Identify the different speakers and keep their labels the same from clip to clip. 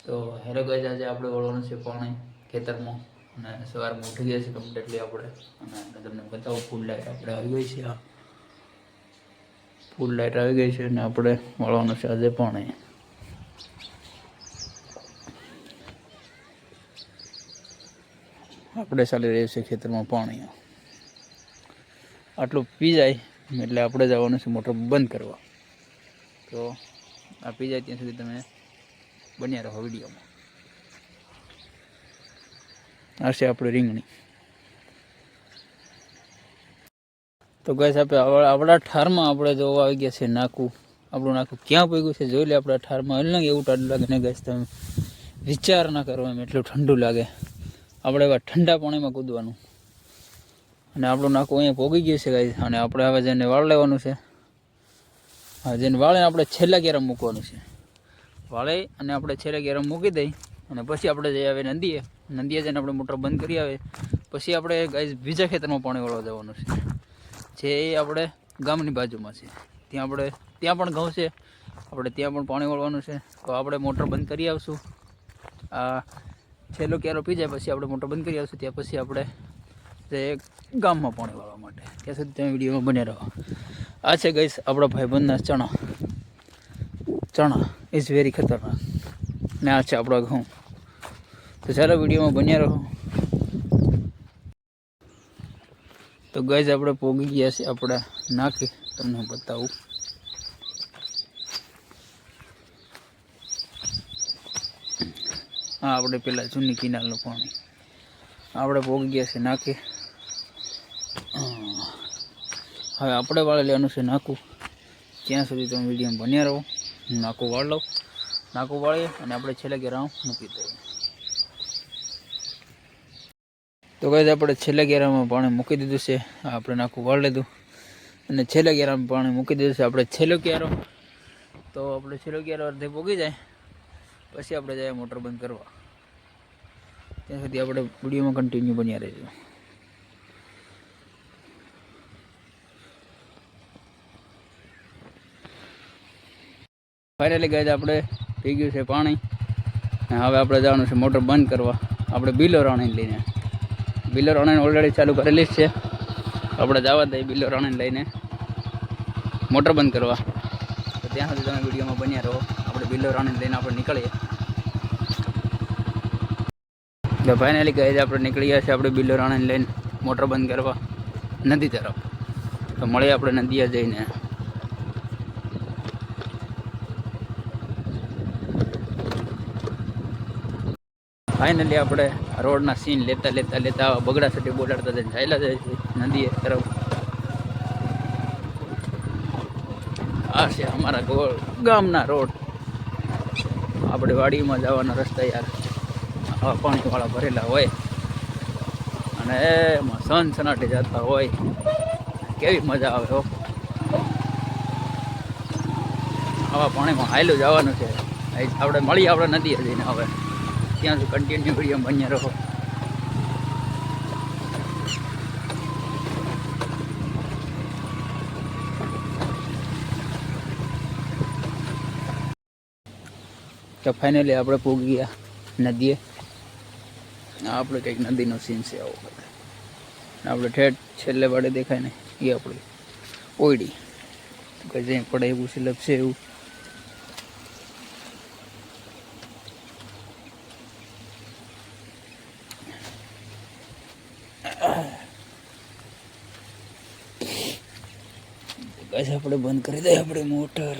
Speaker 1: તો hello guys, આજે આપણે વળવાનું છે પાણી ખેતરમાં અને સવારમાં ઉઠી ગયા છે કમ્પ્લીટલી આપણે. અને તમને બતાવું, ફૂલ લાઈટ આપણે આવી ગઈ છે. આ ફૂલ લાઈટ આવી ગઈ છે અને આપણે વળવાનું છે આજે પાણી. આપણે ચાલી રહ્યું છે ખેતરમાં પાણી. આટલું પી જાય એટલે આપણે જવાનું છે મોટર બંધ કરવા. તો આ પી જાય ત્યાં સુધી તમે બન્યા રહો વિડીયોમાં. આ છે આપણે રીંગણી. તો ગાઈસ, આપણે આપણા ઠારમાં આપણે જો આવી ગયા છે નાકું. આપણું નાકું ક્યાં પગ્યું છે જોઈ લે. આપણા ઠારમાં હાલ ને એવું ટાઢું લાગે ને ગાઈસ, તમે વિચાર ના કરો એમ એટલું ઠંડુ લાગે. આપણે એવા ઠંડા પાણીમાં કૂદવાનું. અને આપણું નાકું અહીંયા પોગી ગયું છે ગાઈસ. અને આપણે હવે જેને વાળ લેવાનું છે. હા, જેને વાળે આપણે છેલ્લા ગેરમ મૂકવાનું છે. વાળે અને આપણે છેલ્લા ગેરમ મૂકી દઈ અને પછી આપણે જઈ આવે નદીએ જઈને આપણે મોટર બંધ કરી આવે. પછી આપણે ગાઈસ બીજા ખેતરમાં પાણી વાળવા જવાનું છે, જે આપણે ગામની બાજુમાં છે. ત્યાં પણ ઘઉં છે, આપણે ત્યાં પણ પાણી વાળવાનું છે. તો આપણે મોટર બંધ કરી આવશું. આ છેલ્લો ક્યારો પી જાય પછી આપણે મોટર બંધ કરી આવશું. ત્યાં પછી આપણે જે ગામમાં પાણી વાળવા માટે. ત્યાં સુધી તમે વિડીયોમાં બન્યા રહો. આ છે ગાઈસ આપણા ભાઈબંધના ચણા ઇઝ વેરી ખતરનાક. ને આ છે આપણા ઘઉં. તો ચાલો વિડીયોમાં બન્યા રહો. તો ગાઈસ, આપણે પોગી ગયા છે આપણા નાકે. તમને હું બતાવું. હા, આપણે પેલા જૂની કિનાલનું પાણી આપણે પોગી ગયા છે નાકે. હવે આપણે વાળી લેવાનું છે નાકું. ત્યાં સુધી તમે વિડીયોમાં બન્યા રહો. નાકું વાળ લો. નાકું વાળીએ અને આપણે છેલ્લા ગેરામાં મૂકી દઈએ. તો ગાઈસ, આપણે છેલ્લા ગેરામાં પાણી મૂકી દીધું છે. આપણે નાકું વાળ લીધું અને છેલ્લા ગેરામાં પાણી મૂકી દીધું છે. આપણે છેલ્લો ગેરો, તો આપણે છેલ્લો ગેરો અડધે પોગી જાય પછી આપણે જઈએ મોટર બંધ કરવા. ત્યાં સુધી આપણે વિડીયોમાં કન્ટિન્યુ બન્યા રહીશું. ફાઇનલી ગાઈસ, આપણે પી ગયું છે પાણી. હવે આપણે જવાનું છે મોટર બંધ કરવા. આપણે બિલો રાણીને લઈને. બિલો રાણીને ઓલરેડી ચાલુ કરેલી જ છે. આપણે જવા દઈએ બિલો રાણીને લઈને મોટર બંધ કરવા. તો ત્યાં સુધી તમે વિડીયોમાં બન્યા રહો. આપણે બિલો રાણીને લઈને આપણે નીકળીએ. તો ફાઇનલી ગાઈસ, આપણે નીકળી ગયા છે આપણે બિલો રાણીને લઈને મોટર બંધ કરવા નદી તરફ. તો મળીએ આપણે નદીએ જઈને. ફાઇનલી આપણે રોડના સીન લેતા બગડા સટી બોલાડતા જઈને ચાલ્યા જાય છે નદીએ તરફ. આ છે અમારા ગામના રોડ. આપણે વાડીમાં જવાના રસ્તા યાર આવા પાણીવાળા ભરેલા હોય અને એમાં સનસનાટે જતા હોય. કેવી મજા આવે હો. આવા પાણીમાં હાયલું જવાનું છે. આપણે મળીએ આપણે નદીએ જઈને. હવે ત્યાં સુધી કન્ટિન્યુ વિડીયો બન્યા રહો. તો ફાઇનલી આપણે પૂગી ગયા નદીએ. આપણે કંઈક નદીનો સીન છે આવો બધા. આપણે ઠેઠ છેલ્લે વાડે દેખાય ને એ આપણી ઓયડી. કે જે પડે એવું સિલપ છે એવું. ગાઈસ, આપણે બંધ કરી દઈએ આપણે મોટર.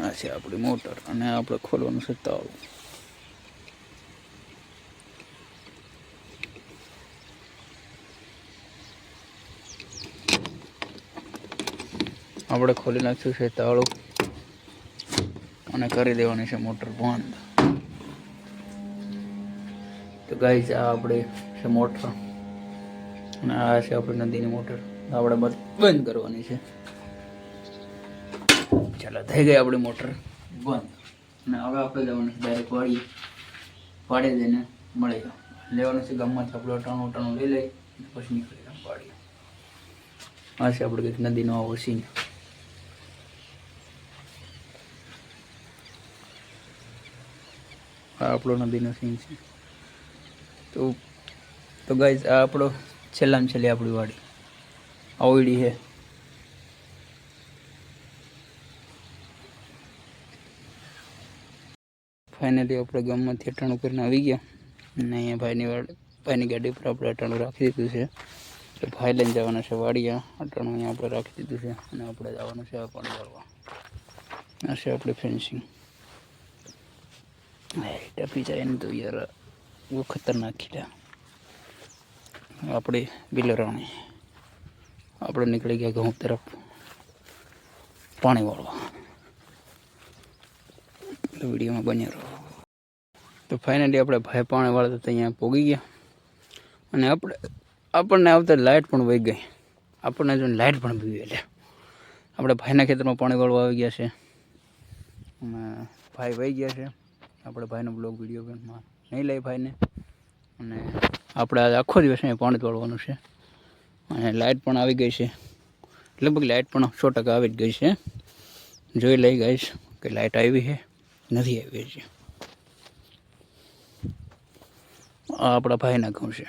Speaker 1: આ છે આપણી મોટર અને આપણે ખોલવાનું છે તાળું. આપણે ખોલી નાખ્યું છે તાળું અને કરી દેવાની છે મોટર બંધ. તો ગાઈસ, આ આપણી છે મોટર અને આ છે આપણી નદીની મોટર. આપણે બંધ કરવાની છે. ચાલો, થઈ ગઈ આપણી મોટર બંધ. અને હવે આપણે જવાનું ડાયરેક્ટ વાડીએ જઈને મળી લેવાનું છે ગામમાંથી આપણે અટાણું લઈ લઈ પછી નીકળી વાડી. આ છે આપણે કંઈક નદીનો આવો સીન. આ આપણો નદીનો સીન છે. તો ગાઈઝ આ આપણો છેલ્લામાં છેલ્લી આપણી વાડી આવડી છે. ફાઇનલી આપણે ગામમાંથી અટાણું કરીને આવી ગયા અને અહીંયા ભાઈની ગાડી પર આપણે અટાણું રાખી દીધું છે. તો ભાઈ લઈને જવાના છે વાડિયા. અટાણું અહીંયા આપણે રાખી દીધું છે અને આપણે જવાનું છે આ પાણી વાળવા. આ છે આપણે ફેન્સિંગ. ટપી જાય ને તો યાર બહુ ખતરનાક ખીલા. આપણે બિલરાણી આપણે નીકળી ગયા ઘઉં તરફ પાણી વાળવા. તો વિડીયોમાં બન્યા રહો. તો ફાઇનલી આપણે ભાઈ પાણી વાળતા તો અહીંયા પોગી ગયા અને આપણને આવતા લાઇટ પણ વહી ગઈ. આપણને જો લાઇટ પણ પીવી એટલે આપણે ભાઈના ખેતરમાં પાણી વાળવા આવી ગયા છે અને ભાઈ વહી ગયા છે. આપણે ભાઈનો બ્લોગ વિડીયોમાં નહીં લઈ ભાઈને અને આપણે આજે આખો દિવસ અહીંયા પાણી વાળવાનું છે અને લાઇટ પણ આવી ગઈ છે. લગભગ લાઇટ પણ 100% આવી જ ગઈ છે. જોઈ લઈ ગઈશ કે લાઇટ આવી છે નથી આવી છે. આ આપણા ભાઈના ઘઉં છે.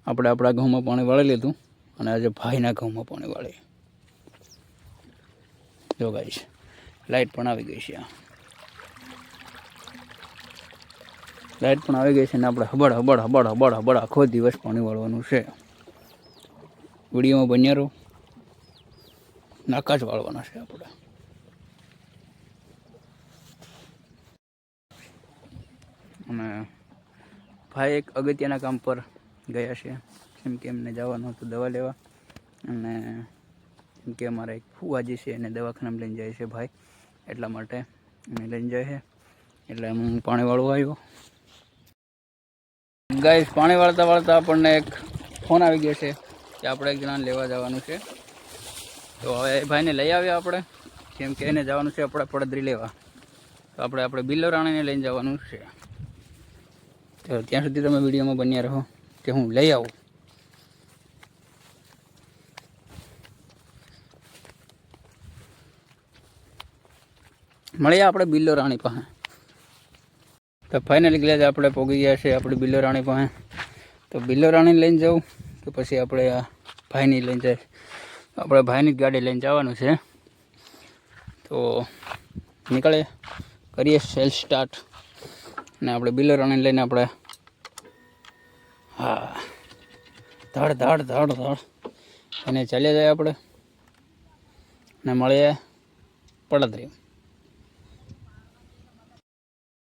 Speaker 1: આપણે આપણા ઘઉંમાં પાણી વાળી લીધું અને આજે ભાઈના ઘઉંમાં પાણી વાળી. જો ગાઈશ લાઇટ પણ આવી ગઈ છે. લાઇટ પણ આવી ગઈ છે ને આપણે હબડ આખો દિવસ પાણી વાળવાનું છે. વિડીયોમાં બન્યા રહો. નાકા જ વાળવાના છે આપણે. અને ભાઈ એક અગત્યના કામ પર ગયા છે કેમ કે એમને જવાનું હતું દવા લેવા અને કેમ કે અમારા એક ફુવાજી છે એને દવાખાનામાં લઈને જાય છે ભાઈ એટલા માટે અમે લઈને જાય છે એટલે હું પાણી વાળવા આવ્યો. ગાઈસ પાણી વાળતા આપણને એક ફોન આવી ગયો છે કે આપણે એક જણાને લેવા જવાનું છે. તો હવે એ ભાઈને લઈ આવ્યા આપણે કેમ કે એને જવાનું છે આપણે પડદરી લેવા. તો આપણે બિલ્લોરાણીને લઈને જવાનું છે. તો ત્યાં સુધી તમે વિડીયોમાં બન્યા રહો કે હું લઈ આવું. મળીએ આપણે બિલ્લોરાણી પાસે. તો ફાઇનલી ગયા આપણે પહોંચી ગયા છે આપણે બિલ્લોરાણી પાસે. તો બિલ્લોરાણી લઈને જાઉં કે પછી આપણે આ ભાઈની લઈને જાય. આપણે ભાઈની જ ગાડી લઈને જવાનું છે. તો નીકળે કરીએ સેલ સ્ટાર્ટ ને આપણે બિલ્લોરાણી લઈને આપણે હા ધડ એને ચાલ્યા જાય આપણે ને મળીએ પડદરી.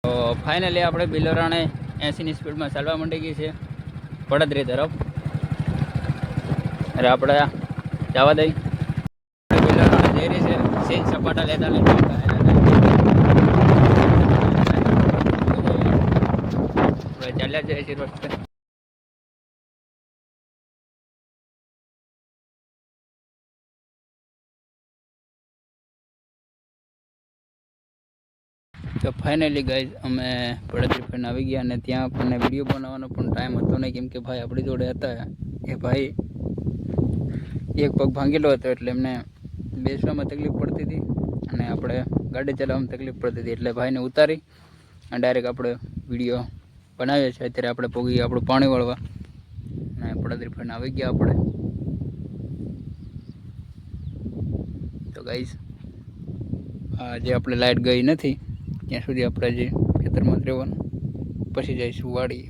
Speaker 1: તો ફાઇનલી આપણે બિલ્લોરાણી 80ની સ્પીડમાં ચાલવા માંડી ગઈ છે પડદરી તરફ. અરે આપણે જવા દઈ બિલ્લોરાણી જઈ રહી છે સીન સપાટા લેતા ચાલ્યા જાય છે રસ્તે. તો ફાઇનલી ગાઈઝ અમે પડદરી ફરીને આવી ગયા અને ત્યાં આપણને વિડીયો બનાવવાનો પણ ટાઈમ હતો નહીં કેમ કે ભાઈ આપણી જોડે હતા. એ ભાઈ એક પગ ભાંગેલો હતો એટલે એમને બેસવામાં તકલીફ પડતી હતી અને આપણે ગાડી ચલાવવામાં તકલીફ પડતી હતી એટલે ભાઈને ઉતારી અને ડાયરેક્ટ આપણે વિડીયો બનાવીએ છીએ. અત્યારે આપણે પોગી આપણું પાણી વાળવા અને પડદરી ફરીને આવી ગયા આપણે. તો ગાઈઝ આજે આપણે લાઇટ ગઈ નથી ત્યાં સુધી આપણે જે ખેતરમાં જ રહેવાનું પછી જઈશું વાડી.